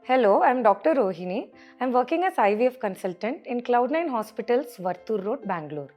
Hello, I'm Dr. Rohini. I'm working as IVF consultant in Cloudnine Hospital's Varthur Road, Bangalore.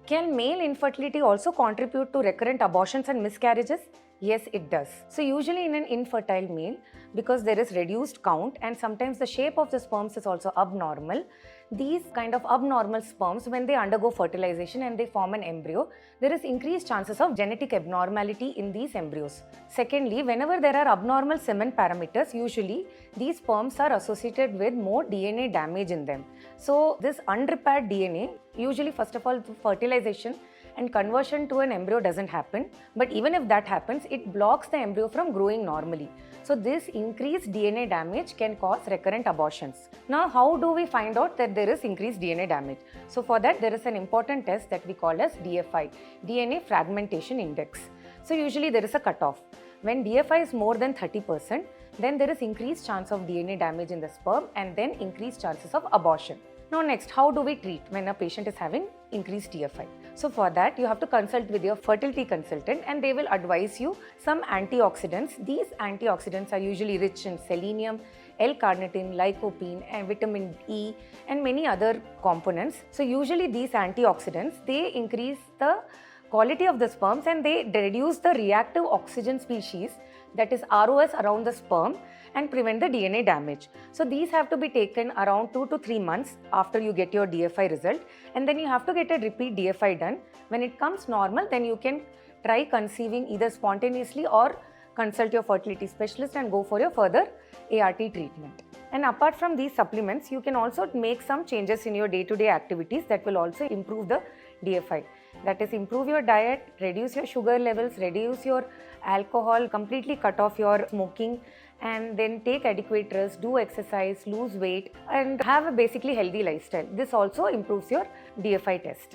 Can male infertility also contribute to recurrent abortions and miscarriages? Yes, it does. So usually in an infertile male, because there is reduced count and sometimes the shape of the sperms is also abnormal, these kind of abnormal sperms, when they undergo fertilization and they form an embryo, there is increased chances of genetic abnormality in these embryos. Secondly, whenever there are abnormal semen parameters, usually these sperms are associated with more DNA damage in them. So this unrepaired DNA, usually first of all fertilization and conversion to an embryo doesn't happen, but even if that happens, it blocks the embryo from growing normally. So this increased DNA damage can cause recurrent abortions. Now, how do we find out that there is increased DNA damage? So for that, there is an important test that we call as DFI, DNA Fragmentation Index. So usually there is a cutoff. When DFI is more than 30%, then there is increased chance of DNA damage in the sperm and then increased chances of abortion. Now next, how do we treat when a patient is having increased DFI? So for that, you have to consult with your fertility consultant and they will advise you some antioxidants. These antioxidants are usually rich in selenium, L-carnitine, lycopene, and vitamin E and many other components. So usually these antioxidants, they increase the quality of the sperms and they reduce the reactive oxygen species, that is ROS, around the sperm and prevent the DNA damage. So these have to be taken around 2 to 3 months after you get your DFI result, and then you have to get a repeat DFI done. When it comes normal, then you can try conceiving either spontaneously or consult your fertility specialist and go for your further ART treatment. And apart from these supplements, you can also make some changes in your day-to-day activities that will also improve the DFI. That is, improve your diet, reduce your sugar levels, reduce your alcohol, completely cut off your smoking, and then take adequate rest, do exercise, lose weight, and have a basically healthy lifestyle. This also improves your DFI test.